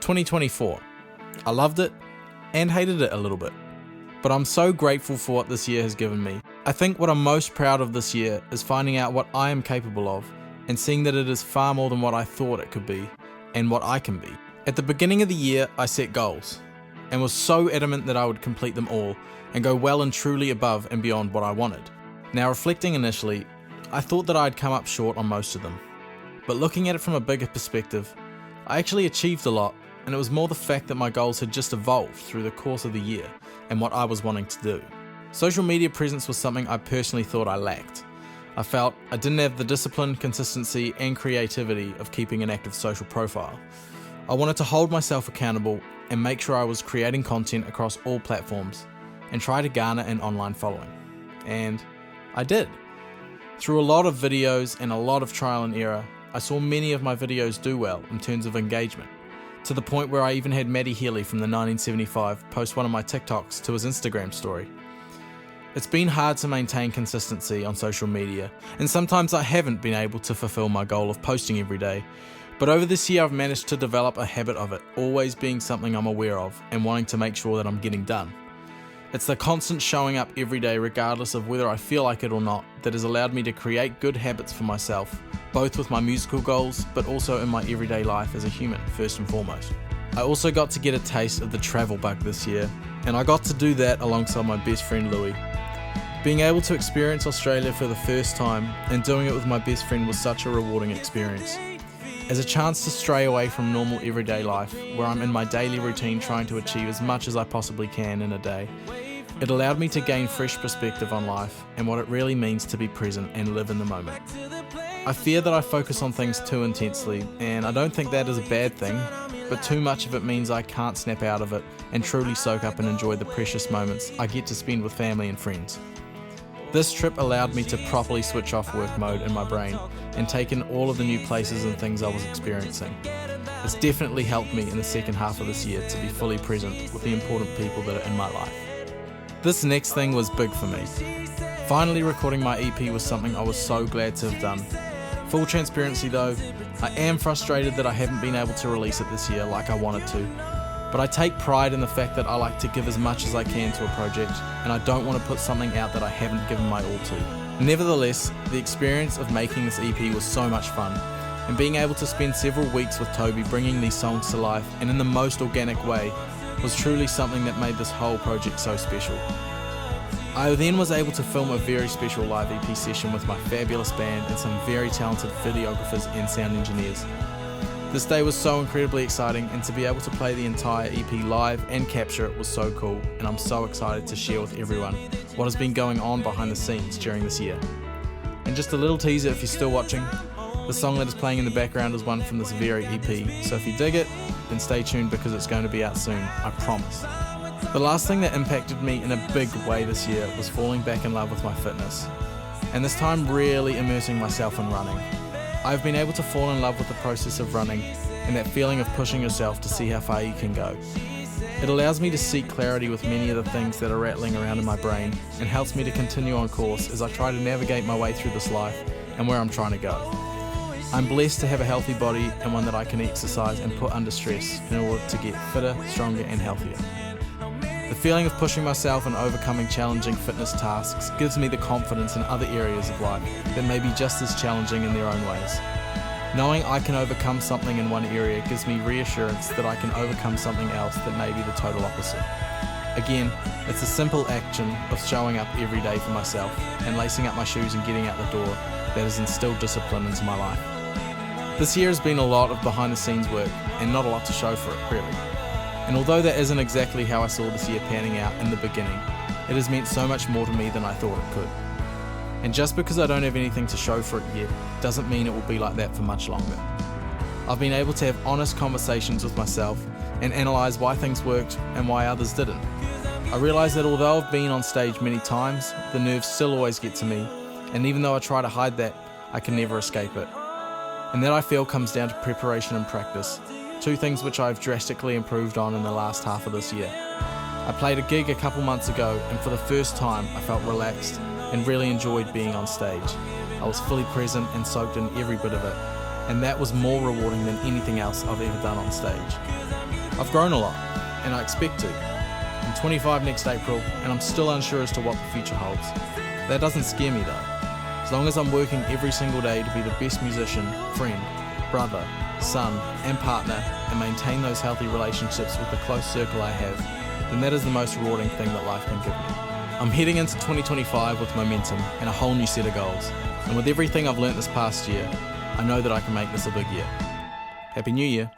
2024. I loved it and hated it a little bit, but I'm so grateful for what this year has given me. I think what I'm most proud of this year is finding out what I am capable of and seeing that it is far more than what I thought it could be and what I can be. At the beginning of the year, I set goals and was so adamant that I would complete them all and go well and truly above and beyond what I wanted. Now, reflecting initially, I thought that I'd come up short on most of them, but looking at it from a bigger perspective, I actually achieved a lot, and it was more the fact that my goals had just evolved through the course of the year and what I was wanting to do. Social media presence was something I personally thought I lacked. I felt I didn't have the discipline, consistency, and creativity of keeping an active social profile. I wanted to hold myself accountable and make sure I was creating content across all platforms and try to garner an online following. And I did. Through a lot of videos and a lot of trial and error, I saw many of my videos do well in terms of engagement, to the point where I even had Maddie Healy from the 1975 post one of my TikToks to his Instagram story. It's been hard to maintain consistency on social media, and sometimes I haven't been able to fulfill my goal of posting every day, but over this year I've managed to develop a habit of it always being something I'm aware of and wanting to make sure that I'm getting done. It's the constant showing up every day regardless of whether I feel like it or not that has allowed me to create good habits for myself, both with my musical goals but also in my everyday life as a human first and foremost. I also got to get a taste of the travel bug this year, and I got to do that alongside my best friend Louis. Being able to experience Australia for the first time and doing it with my best friend was such a rewarding experience. As a chance to stray away from normal everyday life, where I'm in my daily routine trying to achieve as much as I possibly can in a day, it allowed me to gain fresh perspective on life and what it really means to be present and live in the moment. I fear that I focus on things too intensely, and I don't think that is a bad thing, but too much of it means I can't snap out of it and truly soak up and enjoy the precious moments I get to spend with family and friends. This trip allowed me to properly switch off work mode in my brain and take in all of the new places and things I was experiencing. It's definitely helped me in the second half of this year to be fully present with the important people that are in my life. This next thing was big for me. Finally recording my EP was something I was so glad to have done. Full transparency though, I am frustrated that I haven't been able to release it this year like I wanted to, but I take pride in the fact that I like to give as much as I can to a project, and I don't want to put something out that I haven't given my all to. Nevertheless, the experience of making this EP was so much fun, and being able to spend several weeks with Toby bringing these songs to life and in the most organic way was truly something that made this whole project so special. I then was able to film a very special live EP session with my fabulous band and some very talented videographers and sound engineers. This day was so incredibly exciting, and to be able to play the entire EP live and capture it was so cool, and I'm so excited to share with everyone what has been going on behind the scenes during this year. And just a little teaser if you're still watching, the song that is playing in the background is one from this very EP, so if you dig it, then stay tuned because it's going to be out soon, I promise. The last thing that impacted me in a big way this year was falling back in love with my fitness, and this time really immersing myself in running. I've been able to fall in love with the process of running and that feeling of pushing yourself to see how far you can go. It allows me to seek clarity with many of the things that are rattling around in my brain and helps me to continue on course as I try to navigate my way through this life and where I'm trying to go. I'm blessed to have a healthy body and one that I can exercise and put under stress in order to get fitter, stronger and healthier. The feeling of pushing myself and overcoming challenging fitness tasks gives me the confidence in other areas of life that may be just as challenging in their own ways. Knowing I can overcome something in one area gives me reassurance that I can overcome something else that may be the total opposite. Again, it's a simple action of showing up every day for myself and lacing up my shoes and getting out the door that has instilled discipline into my life. This year has been a lot of behind the scenes work and not a lot to show for it, really. And although that isn't exactly how I saw this year panning out in the beginning, it has meant so much more to me than I thought it could. And just because I don't have anything to show for it yet, doesn't mean it will be like that for much longer. I've been able to have honest conversations with myself and analyse why things worked and why others didn't. I realise that although I've been on stage many times, the nerves still always get to me, and even though I try to hide that, I can never escape it. And that I feel comes down to preparation and practice, two things which I've drastically improved on in the last half of this year. I played a gig a couple months ago, and for the first time I felt relaxed and really enjoyed being on stage. I was fully present and soaked in every bit of it, and that was more rewarding than anything else I've ever done on stage. I've grown a lot, and I expect to. I'm 25 next April, and I'm still unsure as to what the future holds. That doesn't scare me though. As long as I'm working every single day to be the best musician, friend, brother, son, and partner, and maintain those healthy relationships with the close circle I have, then that is the most rewarding thing that life can give me. I'm heading into 2025 with momentum and a whole new set of goals. And with everything I've learnt this past year, I know that I can make this a big year. Happy New Year.